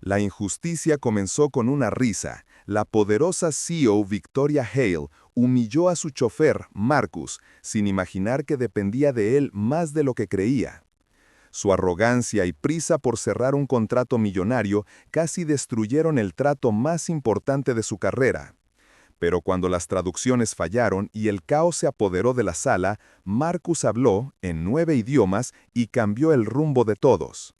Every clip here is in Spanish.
La injusticia comenzó con una risa. La poderosa CEO Victoria Hale humilló a su chofer, Marcus, sin imaginar que dependía de él más de lo que creía. Su arrogancia y prisa por cerrar un contrato millonario casi destruyeron el trato más importante de su carrera. Pero cuando las traducciones fallaron y el caos se apoderó de la sala, Marcus habló en 9 idiomas y cambió el rumbo de todos.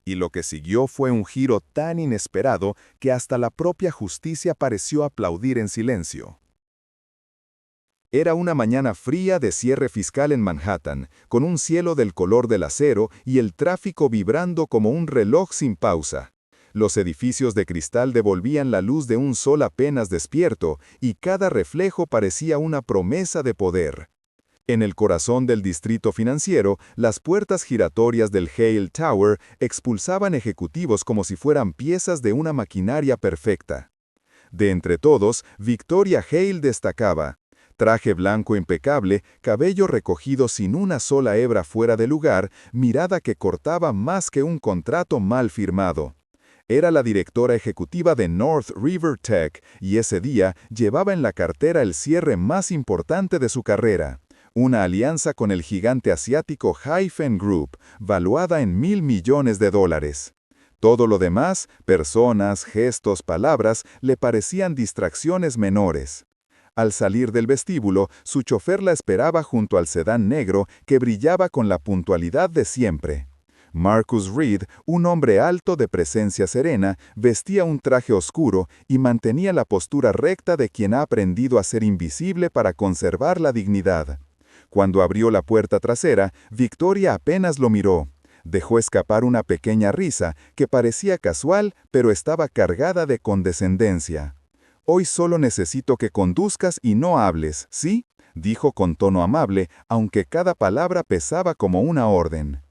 Y lo que siguió fue un giro tan inesperado que hasta la propia justicia pareció aplaudir en silencio. Era una mañana fría de cierre fiscal en Manhattan, con un cielo del color del acero y el tráfico vibrando como un reloj sin pausa. Los edificios de cristal devolvían la luz de un sol apenas despierto, y cada reflejo parecía una promesa de poder. En el corazón del distrito financiero, las puertas giratorias del Hale Tower expulsaban ejecutivos como si fueran piezas de una maquinaria perfecta. De entre todos, Victoria Hale destacaba. Traje blanco impecable, cabello recogido sin una sola hebra fuera de lugar, mirada que cortaba más que un contrato mal firmado. Era la directora ejecutiva de North River Tech y ese día llevaba en la cartera el cierre más importante de su carrera. Una alianza con el gigante asiático Hyphen Group, valuada en $1.000 millones. Todo lo demás, personas, gestos, palabras, le parecían distracciones menores. Al salir del vestíbulo, su chofer la esperaba junto al sedán negro que brillaba con la puntualidad de siempre. Marcus Reed, un hombre alto de presencia serena, vestía un traje oscuro y mantenía la postura recta de quien ha aprendido a ser invisible para conservar la dignidad. Cuando abrió la puerta trasera, Victoria apenas lo miró. Dejó escapar una pequeña risa que parecía casual, pero estaba cargada de condescendencia. «Hoy solo necesito que conduzcas y no hables, ¿sí?», dijo con tono amable, aunque cada palabra pesaba como una orden.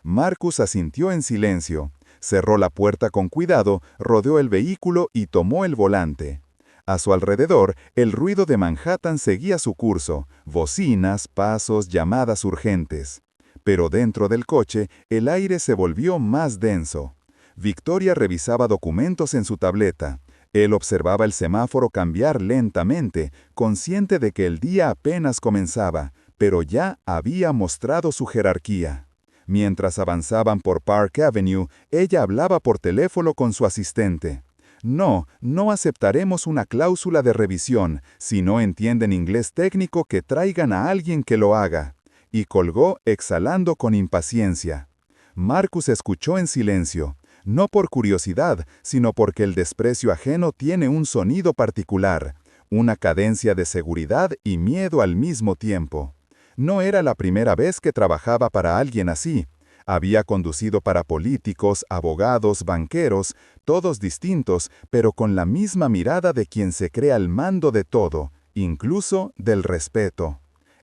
Marcus asintió en silencio. Cerró la puerta con cuidado, rodeó el vehículo y tomó el volante. A su alrededor, el ruido de Manhattan seguía su curso, bocinas, pasos, llamadas urgentes. Pero dentro del coche, el aire se volvió más denso. Victoria revisaba documentos en su tableta. Él observaba el semáforo cambiar lentamente, consciente de que el día apenas comenzaba, pero ya había mostrado su jerarquía. Mientras avanzaban por Park Avenue, ella hablaba por teléfono con su asistente. «No, no aceptaremos una cláusula de revisión. Si no entienden inglés técnico, que traigan a alguien que lo haga». Y colgó exhalando con impaciencia. Marcus escuchó en silencio, no por curiosidad, sino porque el desprecio ajeno tiene un sonido particular, una cadencia de seguridad y miedo al mismo tiempo. No era la primera vez que trabajaba para alguien así. Había conducido para políticos, abogados, banqueros, todos distintos, pero con la misma mirada de quien se cree al mando de todo, incluso del respeto.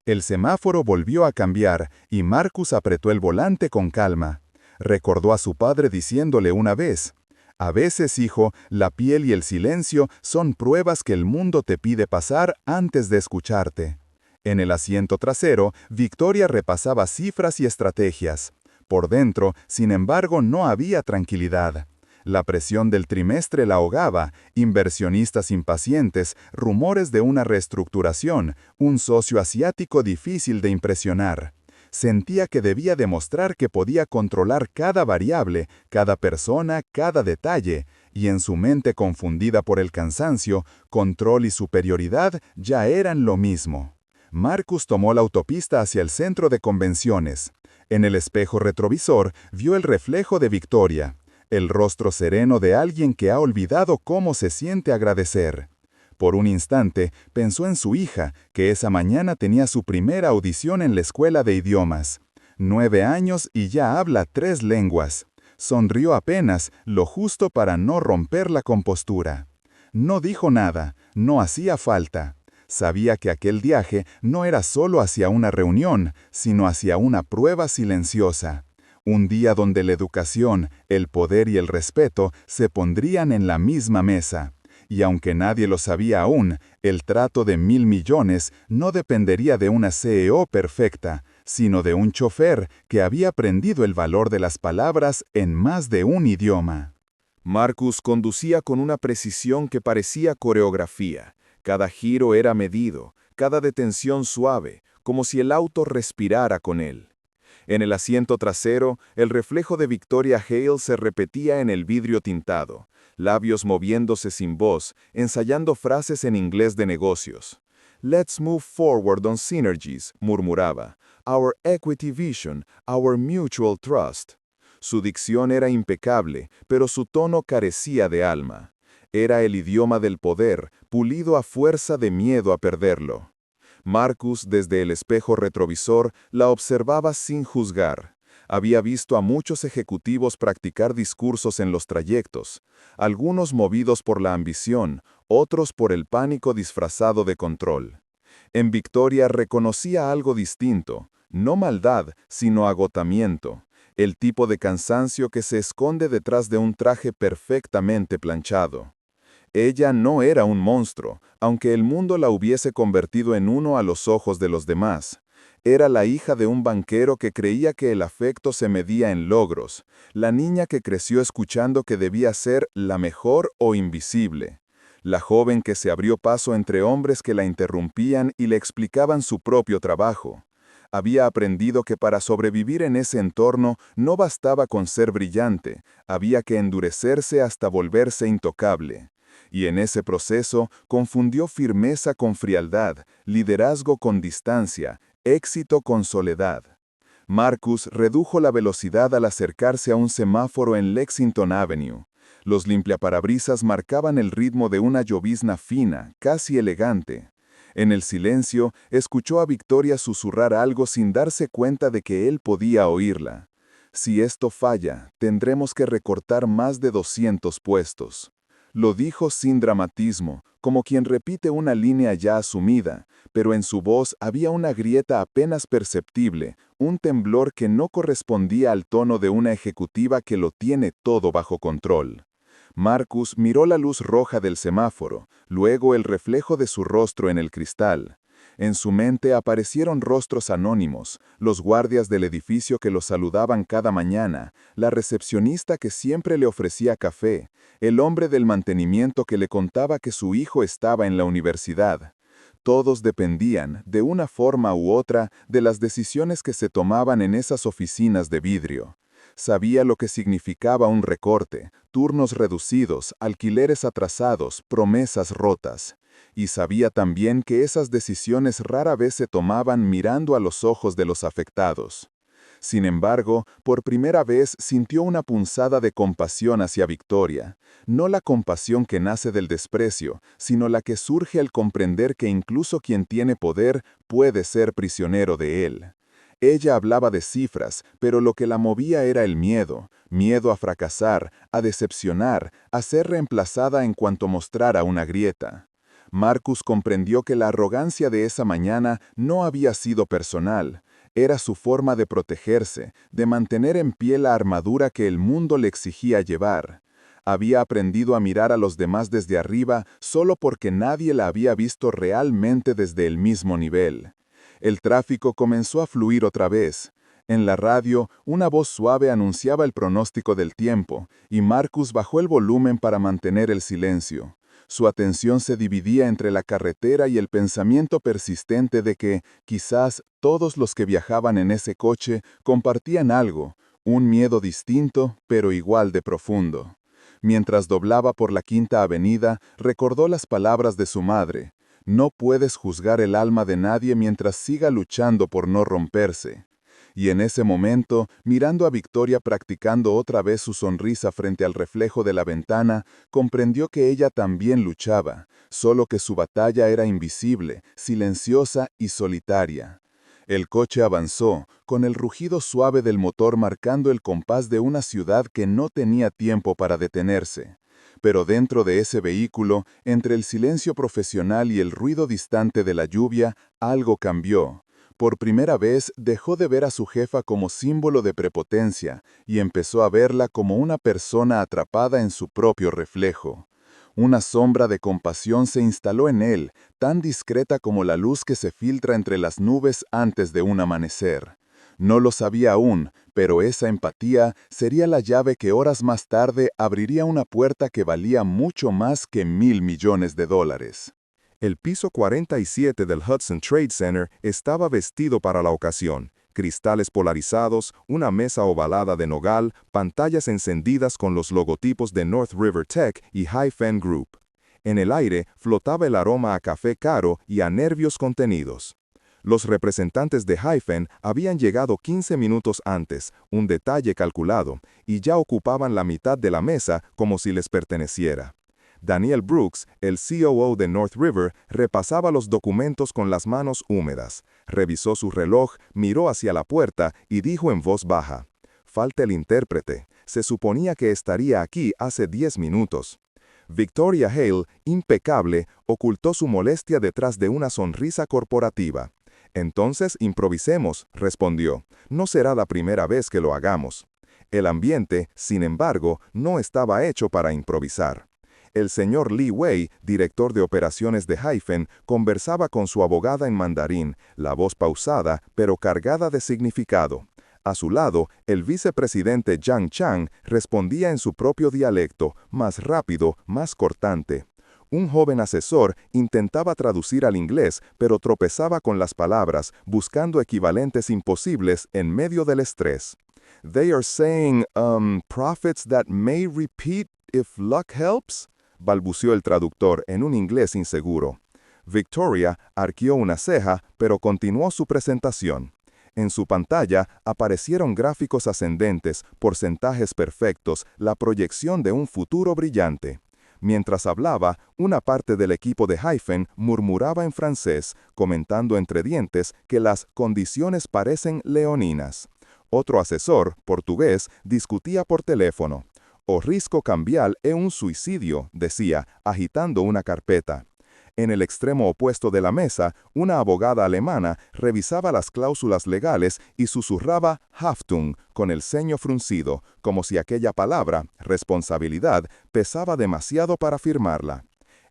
El semáforo volvió a cambiar y Marcus apretó el volante con calma. Recordó a su padre diciéndole una vez: «A veces, hijo, la piel y el silencio son pruebas que el mundo te pide pasar antes de escucharte». En el asiento trasero, Victoria repasaba cifras y estrategias. Por dentro, sin embargo, no había tranquilidad. La presión del trimestre la ahogaba, inversionistas impacientes, rumores de una reestructuración, un socio asiático difícil de impresionar. Sentía que debía demostrar que podía controlar cada variable, cada persona, cada detalle, y en su mente confundida por el cansancio, control y superioridad ya eran lo mismo. Marcus tomó la autopista hacia el centro de convenciones. En el espejo retrovisor vio el reflejo de Victoria, el rostro sereno de alguien que ha olvidado cómo se siente agradecer. Por un instante pensó en su hija, que esa mañana tenía su primera audición en la escuela de idiomas. 9 años y ya habla 3 lenguas. Sonrió apenas, lo justo para no romper la compostura. No dijo nada, no hacía falta. Sabía que aquel viaje no era solo hacia una reunión, sino hacia una prueba silenciosa. Un día donde la educación, el poder y el respeto se pondrían en la misma mesa. Y aunque nadie lo sabía aún, el trato de $1.000 millones no dependería de una CEO perfecta, sino de un chofer que había aprendido el valor de las palabras en más de un idioma. Marcus conducía con una precisión que parecía coreografía. Cada giro era medido, cada detención suave, como si el auto respirara con él. En el asiento trasero, el reflejo de Victoria Hale se repetía en el vidrio tintado, labios moviéndose sin voz, ensayando frases en inglés de negocios. "Let's move forward on synergies", murmuraba. "Our equity vision, our mutual trust". Su dicción era impecable, pero su tono carecía de alma. Era el idioma del poder, pulido a fuerza de miedo a perderlo. Marcus, desde el espejo retrovisor, la observaba sin juzgar. Había visto a muchos ejecutivos practicar discursos en los trayectos, algunos movidos por la ambición, otros por el pánico disfrazado de control. En Victoria reconocía algo distinto, no maldad, sino agotamiento, el tipo de cansancio que se esconde detrás de un traje perfectamente planchado. Ella no era un monstruo, aunque el mundo la hubiese convertido en uno a los ojos de los demás. Era la hija de un banquero que creía que el afecto se medía en logros, la niña que creció escuchando que debía ser la mejor o invisible, la joven que se abrió paso entre hombres que la interrumpían y le explicaban su propio trabajo. Había aprendido que para sobrevivir en ese entorno no bastaba con ser brillante, había que endurecerse hasta volverse intocable. Y en ese proceso confundió firmeza con frialdad, liderazgo con distancia, éxito con soledad. Marcus redujo la velocidad al acercarse a un semáforo en Lexington Avenue. Los limpiaparabrisas marcaban el ritmo de una llovizna fina, casi elegante. En el silencio, escuchó a Victoria susurrar algo sin darse cuenta de que él podía oírla. "Si esto falla, tendremos que recortar más de 200 puestos". Lo dijo sin dramatismo, como quien repite una línea ya asumida, pero en su voz había una grieta apenas perceptible, un temblor que no correspondía al tono de una ejecutiva que lo tiene todo bajo control. Marcus miró la luz roja del semáforo, luego el reflejo de su rostro en el cristal. En su mente aparecieron rostros anónimos, los guardias del edificio que lo saludaban cada mañana, la recepcionista que siempre le ofrecía café, el hombre del mantenimiento que le contaba que su hijo estaba en la universidad. Todos dependían, de una forma u otra, de las decisiones que se tomaban en esas oficinas de vidrio. Sabía lo que significaba un recorte, turnos reducidos, alquileres atrasados, promesas rotas. Y sabía también que esas decisiones rara vez se tomaban mirando a los ojos de los afectados. Sin embargo, por primera vez sintió una punzada de compasión hacia Victoria, no la compasión que nace del desprecio, sino la que surge al comprender que incluso quien tiene poder puede ser prisionero de él. Ella hablaba de cifras, pero lo que la movía era el miedo, miedo a fracasar, a decepcionar, a ser reemplazada en cuanto mostrara una grieta. Marcus comprendió que la arrogancia de esa mañana no había sido personal. Era su forma de protegerse, de mantener en pie la armadura que el mundo le exigía llevar. Había aprendido a mirar a los demás desde arriba solo porque nadie la había visto realmente desde el mismo nivel. El tráfico comenzó a fluir otra vez. En la radio, una voz suave anunciaba el pronóstico del tiempo, y Marcus bajó el volumen para mantener el silencio. Su atención se dividía entre la carretera y el pensamiento persistente de que, quizás, todos los que viajaban en ese coche compartían algo, un miedo distinto, pero igual de profundo. Mientras doblaba por la Quinta Avenida, recordó las palabras de su madre: "No puedes juzgar el alma de nadie mientras siga luchando por no romperse". Y en ese momento, mirando a Victoria practicando otra vez su sonrisa frente al reflejo de la ventana, comprendió que ella también luchaba, solo que su batalla era invisible, silenciosa y solitaria. El coche avanzó, con el rugido suave del motor marcando el compás de una ciudad que no tenía tiempo para detenerse. Pero dentro de ese vehículo, entre el silencio profesional y el ruido distante de la lluvia, algo cambió. Por primera vez dejó de ver a su jefa como símbolo de prepotencia y empezó a verla como una persona atrapada en su propio reflejo. Una sombra de compasión se instaló en él, tan discreta como la luz que se filtra entre las nubes antes de un amanecer. No lo sabía aún, pero esa empatía sería la llave que horas más tarde abriría una puerta que valía mucho más que $1.000 millones. El piso 47 del Hudson Trade Center estaba vestido para la ocasión. Cristales polarizados, una mesa ovalada de nogal, pantallas encendidas con los logotipos de North River Tech y Hi-Fan Group. En el aire flotaba el aroma a café caro y a nervios contenidos. Los representantes de Hi-Fan habían llegado 15 minutos antes, un detalle calculado, y ya ocupaban la mitad de la mesa como si les perteneciera. Daniel Brooks, el COO de North River, repasaba los documentos con las manos húmedas. Revisó su reloj, miró hacia la puerta y dijo en voz baja: «Falta el intérprete. Se suponía que estaría aquí hace 10 minutos». Victoria Hale, impecable, ocultó su molestia detrás de una sonrisa corporativa. «Entonces improvisemos», respondió. «No será la primera vez que lo hagamos». El ambiente, sin embargo, no estaba hecho para improvisar. El señor Li Wei, director de operaciones de Hi-Fan, conversaba con su abogada en mandarín, la voz pausada, pero cargada de significado. A su lado, el vicepresidente Zhang Chang respondía en su propio dialecto, más rápido, más cortante. Un joven asesor intentaba traducir al inglés, pero tropezaba con las palabras, buscando equivalentes imposibles en medio del estrés. «They are saying, profits that may repeat if luck helps», balbuceó el traductor en un inglés inseguro. Victoria arqueó una ceja, pero continuó su presentación. En su pantalla aparecieron gráficos ascendentes, porcentajes perfectos, la proyección de un futuro brillante. Mientras hablaba, una parte del equipo de Hi-Fan murmuraba en francés, comentando entre dientes que las condiciones parecen leoninas. Otro asesor, portugués, discutía por teléfono. «O risco cambial es un suicidio», decía, agitando una carpeta. En el extremo opuesto de la mesa, una abogada alemana revisaba las cláusulas legales y susurraba «Haftung» con el ceño fruncido, como si aquella palabra, responsabilidad, pesaba demasiado para firmarla.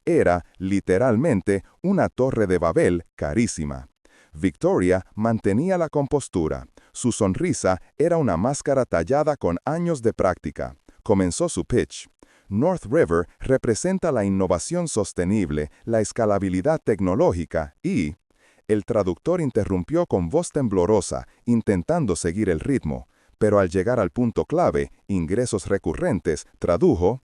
Era, literalmente, una torre de Babel carísima. Victoria mantenía la compostura. Su sonrisa era una máscara tallada con años de práctica. Comenzó su pitch. North River representa la innovación sostenible, la escalabilidad tecnológica y... El traductor interrumpió con voz temblorosa, intentando seguir el ritmo, pero al llegar al punto clave, ingresos recurrentes, tradujo: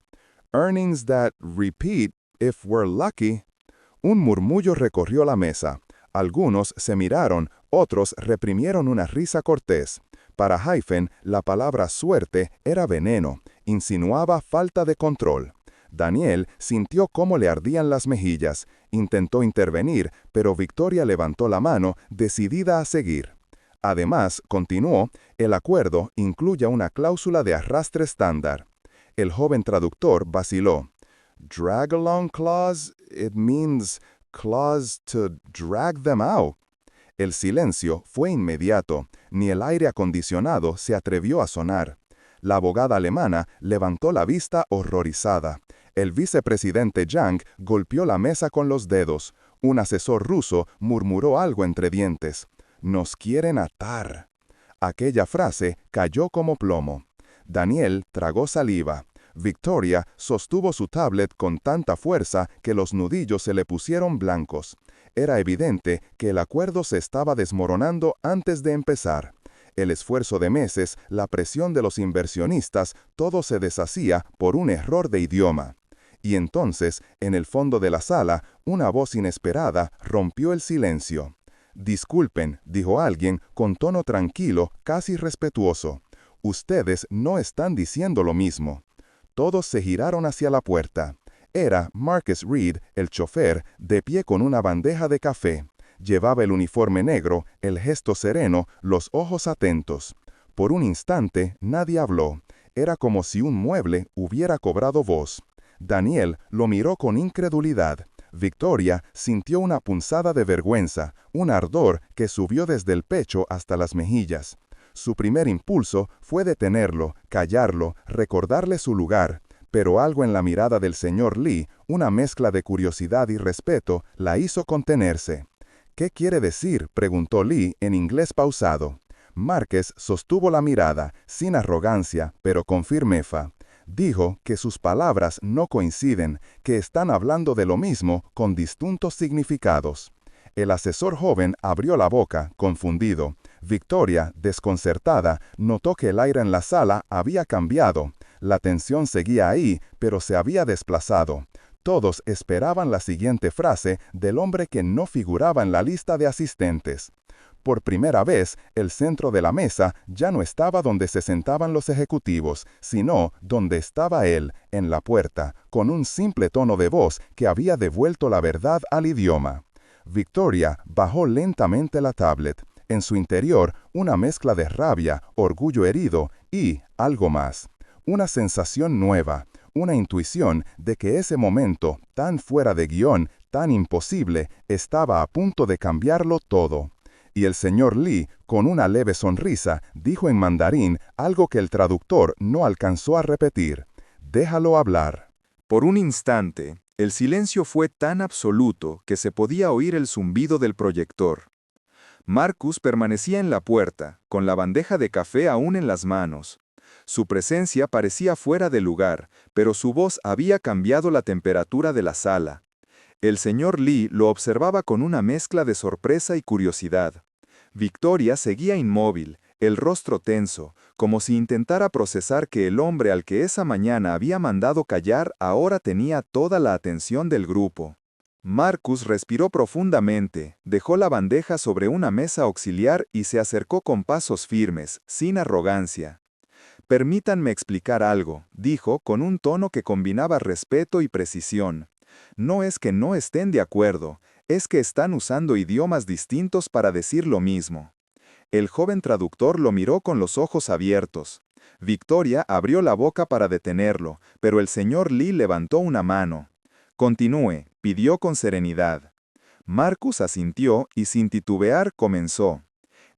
«Earnings that repeat if we're lucky». Un murmullo recorrió la mesa. Algunos se miraron, otros reprimieron una risa cortés. Para Hi-Fan, la palabra suerte era veneno, insinuaba falta de control. Daniel sintió cómo le ardían las mejillas. Intentó intervenir, pero Victoria levantó la mano, decidida a seguir. Además, continuó, el acuerdo incluye una cláusula de arrastre estándar. El joven traductor vaciló. «Drag along clause? It means clause to drag them out». El silencio fue inmediato, ni el aire acondicionado se atrevió a sonar. La abogada alemana levantó la vista horrorizada. El vicepresidente Zhang golpeó la mesa con los dedos. Un asesor ruso murmuró algo entre dientes. «Nos quieren atar». Aquella frase cayó como plomo. Daniel tragó saliva. Victoria sostuvo su tablet con tanta fuerza que los nudillos se le pusieron blancos. Era evidente que el acuerdo se estaba desmoronando antes de empezar. El esfuerzo de meses, la presión de los inversionistas, todo se deshacía por un error de idioma. Y entonces, en el fondo de la sala, una voz inesperada rompió el silencio. «Disculpen», dijo alguien con tono tranquilo, casi respetuoso. «Ustedes no están diciendo lo mismo». Todos se giraron hacia la puerta. Era Marcus Reed, el chofer, de pie con una bandeja de café. Llevaba el uniforme negro, el gesto sereno, los ojos atentos. Por un instante, nadie habló. Era como si un mueble hubiera cobrado voz. Daniel lo miró con incredulidad. Victoria sintió una punzada de vergüenza, un ardor que subió desde el pecho hasta las mejillas. Su primer impulso fue detenerlo, callarlo, recordarle su lugar. Pero algo en la mirada del señor Li, una mezcla de curiosidad y respeto, la hizo contenerse. «¿Qué quiere decir?», preguntó Li en inglés pausado. Márquez sostuvo la mirada, sin arrogancia, pero con firmeza. Dijo que sus palabras no coinciden, que están hablando de lo mismo con distintos significados. El asesor joven abrió la boca, confundido. Victoria, desconcertada, notó que el aire en la sala había cambiado. La tensión seguía ahí, pero se había desplazado. Todos esperaban la siguiente frase del hombre que no figuraba en la lista de asistentes. Por primera vez, el centro de la mesa ya no estaba donde se sentaban los ejecutivos, sino donde estaba él, en la puerta, con un simple tono de voz que había devuelto la verdad al idioma. Victoria bajó lentamente la tablet. En su interior, una mezcla de rabia, orgullo herido y algo más. Una sensación nueva, una intuición de que ese momento, tan fuera de guión, tan imposible, estaba a punto de cambiarlo todo. Y el señor Lee, con una leve sonrisa, dijo en mandarín algo que el traductor no alcanzó a repetir. «Déjalo hablar». Por un instante, el silencio fue tan absoluto que se podía oír el zumbido del proyector. Marcus permanecía en la puerta, con la bandeja de café aún en las manos. Su presencia parecía fuera de lugar, pero su voz había cambiado la temperatura de la sala. El señor Lee lo observaba con una mezcla de sorpresa y curiosidad. Victoria seguía inmóvil, el rostro tenso, como si intentara procesar que el hombre al que esa mañana había mandado callar ahora tenía toda la atención del grupo. Marcus respiró profundamente, dejó la bandeja sobre una mesa auxiliar y se acercó con pasos firmes, sin arrogancia. «Permítanme explicar algo», dijo con un tono que combinaba respeto y precisión. «No es que no estén de acuerdo, es que están usando idiomas distintos para decir lo mismo». El joven traductor lo miró con los ojos abiertos. Victoria abrió la boca para detenerlo, pero el señor Lee levantó una mano. «Continúe», pidió con serenidad. Marcus asintió y sin titubear comenzó.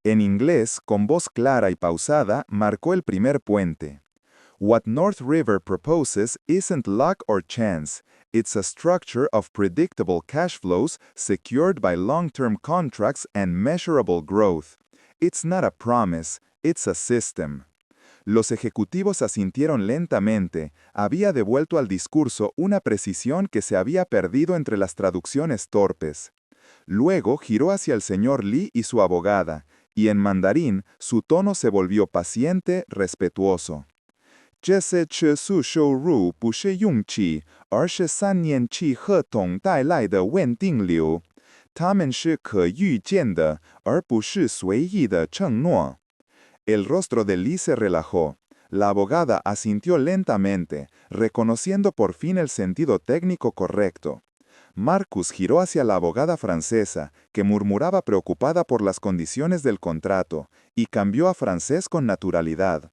En inglés, con voz clara y pausada, marcó el primer puente. «What North River proposes isn't luck or chance. It's a structure of predictable cash flows secured by long-term contracts and measurable growth. It's not a promise, it's a system». Los ejecutivos asintieron lentamente. Había devuelto al discurso una precisión que se había perdido entre las traducciones torpes. Luego giró hacia el señor Lee y su abogada, y en mandarín su tono se volvió paciente, respetuoso. «这些吃素收入不是用气，而是3年期合同带来的稳定流。它们是可预见的，而不是随意的承诺». El rostro de Lee se relajó. La abogada asintió lentamente, reconociendo por fin el sentido técnico correcto. Marcus giró hacia la abogada francesa, que murmuraba preocupada por las condiciones del contrato, y cambió a francés con naturalidad.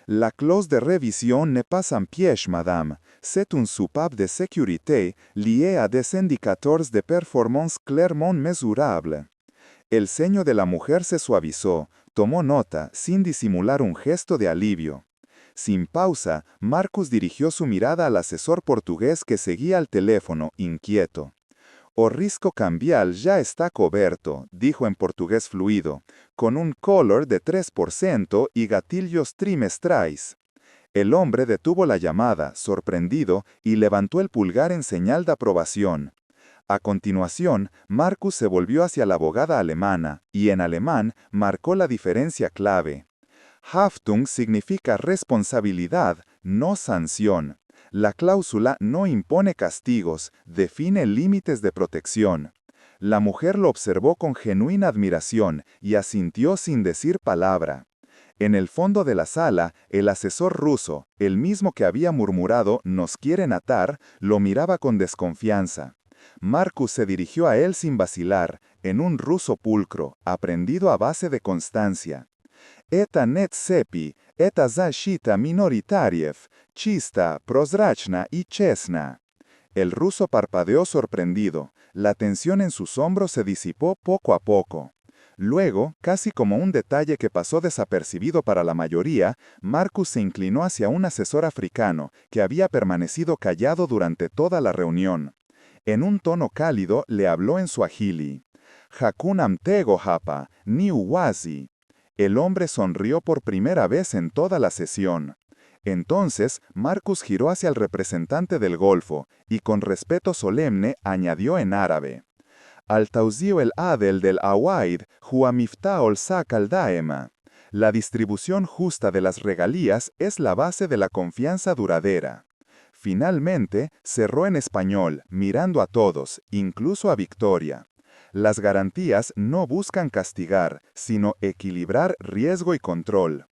«La clause de révision n'est pas un piège, madame. C'est une soupape de sécurité liée à des indicateurs de performance clairement mesurables». El ceño de la mujer se suavizó, tomó nota, sin disimular un gesto de alivio. Sin pausa, Marcus dirigió su mirada al asesor portugués que seguía al teléfono, inquieto. «O risco cambial ya está coberto», dijo en portugués fluido, «con un collar de 3% y gatillos trimestrais». El hombre detuvo la llamada, sorprendido, y levantó el pulgar en señal de aprobación. A continuación, Marcus se volvió hacia la abogada alemana, y en alemán marcó la diferencia clave. «Haftung» significa responsabilidad, no sanción. La cláusula no impone castigos, define límites de protección. La mujer lo observó con genuina admiración y asintió sin decir palabra. En el fondo de la sala, el asesor ruso, el mismo que había murmurado «nos quieren atar», lo miraba con desconfianza. Marcus se dirigió a él sin vacilar, en un ruso pulcro, aprendido a base de constancia. «Eta net sepi, eta zashita minoritariev, chista, prozrachna y chesna». El ruso parpadeó sorprendido. La tensión en sus hombros se disipó poco a poco. Luego, casi como un detalle que pasó desapercibido para la mayoría, Marcus se inclinó hacia un asesor africano que había permanecido callado durante toda la reunión. En un tono cálido le habló en suajili. «Hakuna mtego hapa, ni uwazi». El hombre sonrió por primera vez en toda la sesión. Entonces, Marcus giró hacia el representante del Golfo y con respeto solemne añadió en árabe: Al-Tawzi'u el-Adel del Awaid huwa miftahul sak al-Daema. La distribución justa de las regalías es la base de la confianza duradera. Finalmente, cerró en español, mirando a todos, incluso a Victoria. Las garantías no buscan castigar, sino equilibrar riesgo y control.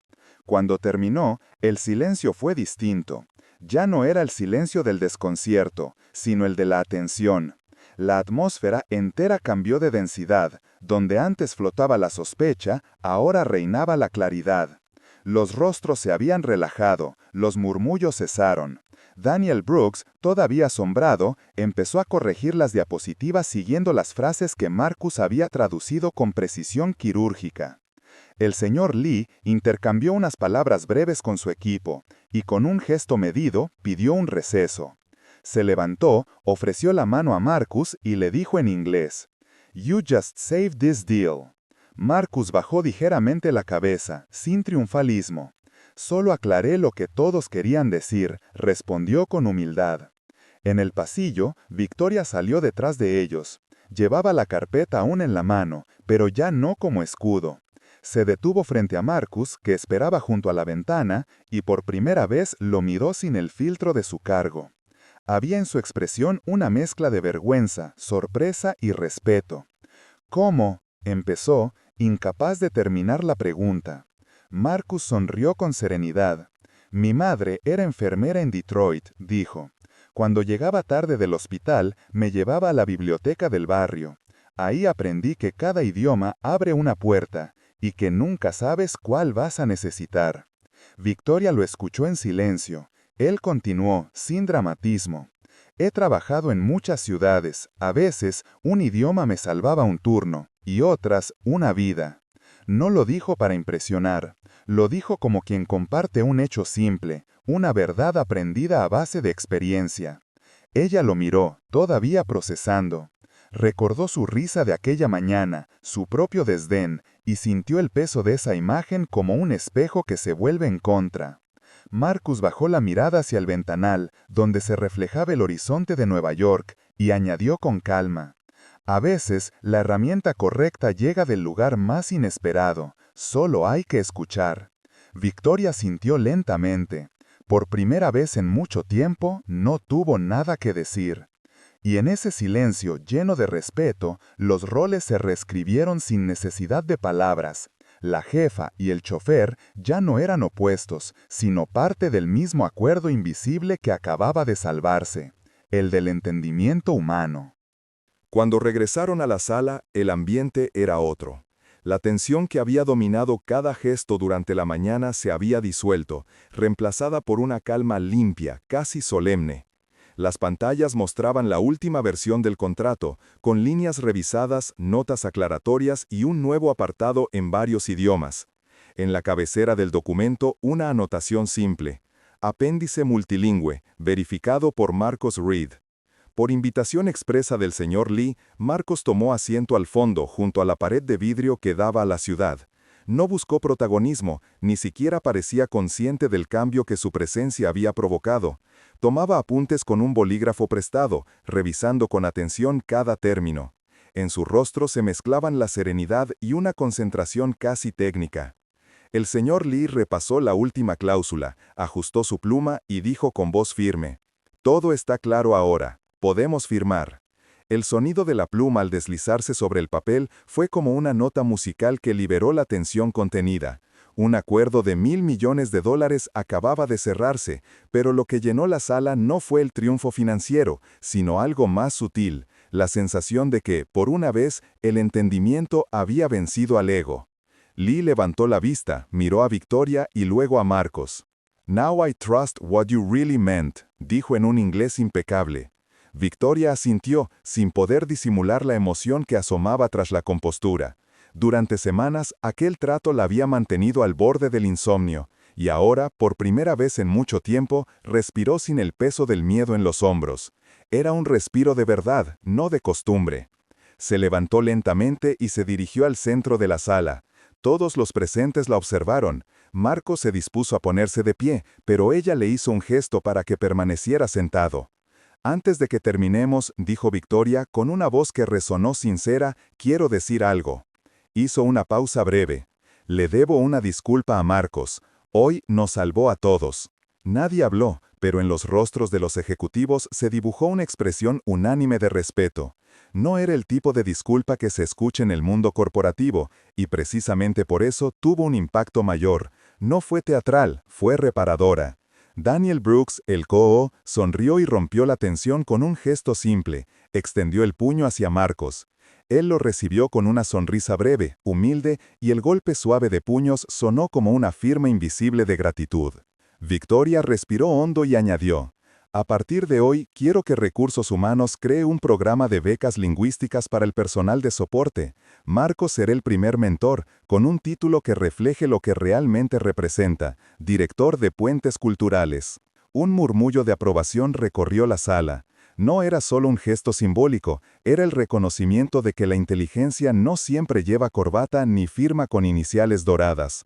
Cuando terminó, el silencio fue distinto. Ya no era el silencio del desconcierto, sino el de la atención. La atmósfera entera cambió de densidad. Donde antes flotaba la sospecha, ahora reinaba la claridad. Los rostros se habían relajado, los murmullos cesaron. Daniel Brooks, todavía asombrado, empezó a corregir las diapositivas siguiendo las frases que Marcus había traducido con precisión quirúrgica. El señor Lee intercambió unas palabras breves con su equipo, y con un gesto medido pidió un receso. Se levantó, ofreció la mano a Marcus y le dijo en inglés: "You just saved this deal". Marcus bajó ligeramente la cabeza, sin triunfalismo. «Solo aclaré lo que todos querían decir», respondió con humildad. En el pasillo, Victoria salió detrás de ellos. Llevaba la carpeta aún en la mano, pero ya no como escudo. Se detuvo frente a Marcus, que esperaba junto a la ventana, y por primera vez lo miró sin el filtro de su cargo. Había en su expresión una mezcla de vergüenza, sorpresa y respeto. «¿Cómo?», empezó, incapaz de terminar la pregunta. Marcus sonrió con serenidad. «Mi madre era enfermera en Detroit», dijo. «Cuando llegaba tarde del hospital, me llevaba a la biblioteca del barrio. Ahí aprendí que cada idioma abre una puerta, y que nunca sabes cuál vas a necesitar». Victoria lo escuchó en silencio. Él continuó, sin dramatismo. «He trabajado en muchas ciudades. A veces, un idioma me salvaba un turno, y otras, una vida». No lo dijo para impresionar. Lo dijo como quien comparte un hecho simple, una verdad aprendida a base de experiencia. Ella lo miró, todavía procesando. Recordó su risa de aquella mañana, su propio desdén, y sintió el peso de esa imagen como un espejo que se vuelve en contra. Marcus bajó la mirada hacia el ventanal, donde se reflejaba el horizonte de Nueva York, y añadió con calma: «A veces, la herramienta correcta llega del lugar más inesperado, solo hay que escuchar». Victoria sintió lentamente. Por primera vez en mucho tiempo, no tuvo nada que decir. Y en ese silencio lleno de respeto, los roles se reescribieron sin necesidad de palabras. La jefa y el chofer ya no eran opuestos, sino parte del mismo acuerdo invisible que acababa de salvarse, el del entendimiento humano. Cuando regresaron a la sala, el ambiente era otro. La tensión que había dominado cada gesto durante la mañana se había disuelto, reemplazada por una calma limpia, casi solemne. Las pantallas mostraban la última versión del contrato, con líneas revisadas, notas aclaratorias y un nuevo apartado en varios idiomas. En la cabecera del documento, una anotación simple: apéndice multilingüe, verificado por Marcus Reed. Por invitación expresa del señor Lee, Marcos tomó asiento al fondo, junto a la pared de vidrio que daba a la ciudad. No buscó protagonismo, ni siquiera parecía consciente del cambio que su presencia había provocado. Tomaba apuntes con un bolígrafo prestado, revisando con atención cada término. En su rostro se mezclaban la serenidad y una concentración casi técnica. El señor Lee repasó la última cláusula, ajustó su pluma y dijo con voz firme: «Todo está claro ahora. Podemos firmar». El sonido de la pluma al deslizarse sobre el papel fue como una nota musical que liberó la tensión contenida. Un acuerdo de $1.000 millones acababa de cerrarse, pero lo que llenó la sala no fue el triunfo financiero, sino algo más sutil, la sensación de que, por una vez, el entendimiento había vencido al ego. Lee levantó la vista, miró a Victoria y luego a Marcos. «Now I trust what you really meant», dijo en un inglés impecable. Victoria asintió, sin poder disimular la emoción que asomaba tras la compostura. Durante semanas, aquel trato la había mantenido al borde del insomnio, y ahora, por primera vez en mucho tiempo, respiró sin el peso del miedo en los hombros. Era un respiro de verdad, no de costumbre. Se levantó lentamente y se dirigió al centro de la sala. Todos los presentes la observaron. Marcos se dispuso a ponerse de pie, pero ella le hizo un gesto para que permaneciera sentado. Antes de que terminemos, dijo Victoria, con una voz que resonó sincera, quiero decir algo. Hizo una pausa breve. Le debo una disculpa a Marcos. Hoy nos salvó a todos. Nadie habló, pero en los rostros de los ejecutivos se dibujó una expresión unánime de respeto. No era el tipo de disculpa que se escucha en el mundo corporativo, y precisamente por eso tuvo un impacto mayor. No fue teatral, fue reparadora. Daniel Brooks, el COO, sonrió y rompió la tensión con un gesto simple. Extendió el puño hacia Marcos. Él lo recibió con una sonrisa breve, humilde, y el golpe suave de puños sonó como una firma invisible de gratitud. Victoria respiró hondo y añadió, a partir de hoy, quiero que Recursos Humanos cree un programa de becas lingüísticas para el personal de soporte. Marcos será el primer mentor, con un título que refleje lo que realmente representa, director de puentes culturales. Un murmullo de aprobación recorrió la sala. No era solo un gesto simbólico, era el reconocimiento de que la inteligencia no siempre lleva corbata ni firma con iniciales doradas.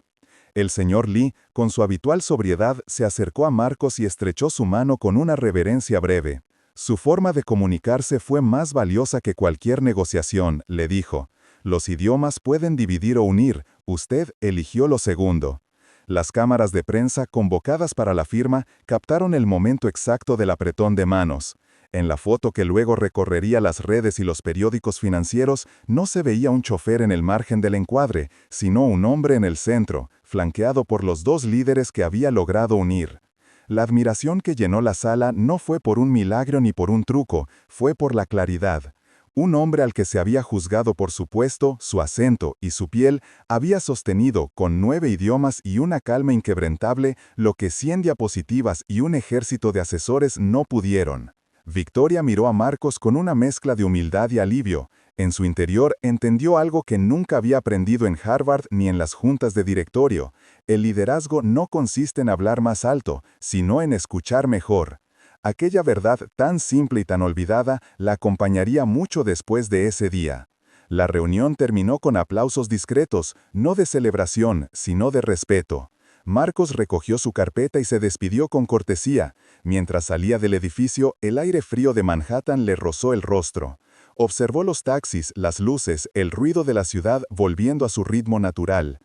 El señor Lee, con su habitual sobriedad, se acercó a Marcos y estrechó su mano con una reverencia breve. Su forma de comunicarse fue más valiosa que cualquier negociación, le dijo. Los idiomas pueden dividir o unir, usted eligió lo segundo. Las cámaras de prensa convocadas para la firma captaron el momento exacto del apretón de manos. En la foto que luego recorrería las redes y los periódicos financieros, no se veía un chofer en el margen del encuadre, sino un hombre en el centro, flanqueado por los dos líderes que había logrado unir. La admiración que llenó la sala no fue por un milagro ni por un truco, fue por la claridad. Un hombre al que se había juzgado por su puesto, su acento y su piel, había sostenido, con 9 idiomas y una calma inquebrantable, lo que 100 diapositivas y un ejército de asesores no pudieron. Victoria miró a Marcos con una mezcla de humildad y alivio. En su interior entendió algo que nunca había aprendido en Harvard ni en las juntas de directorio. El liderazgo no consiste en hablar más alto, sino en escuchar mejor. Aquella verdad tan simple y tan olvidada la acompañaría mucho después de ese día. La reunión terminó con aplausos discretos, no de celebración, sino de respeto. Marcos recogió su carpeta y se despidió con cortesía. Mientras salía del edificio, el aire frío de Manhattan le rozó el rostro. Observó los taxis, las luces, el ruido de la ciudad volviendo a su ritmo natural.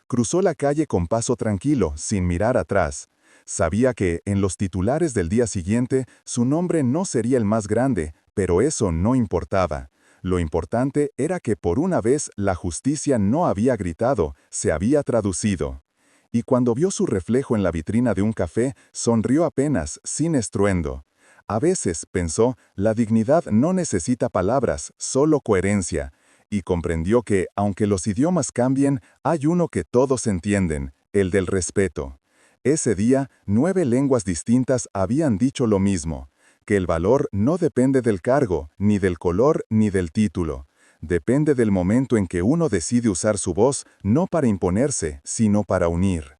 Cruzó la calle con paso tranquilo, sin mirar atrás. Sabía que, en los titulares del día siguiente, su nombre no sería el más grande, pero eso no importaba. Lo importante era que por una vez la justicia no había gritado, se había traducido. Y cuando vio su reflejo en la vitrina de un café, sonrió apenas, sin estruendo. A veces, pensó, la dignidad no necesita palabras, solo coherencia. Y comprendió que, aunque los idiomas cambien, hay uno que todos entienden, el del respeto. Ese día, 9 lenguas distintas habían dicho lo mismo, que el valor no depende del cargo, ni del color, ni del título. Depende del momento en que uno decide usar su voz, no para imponerse, sino para unir.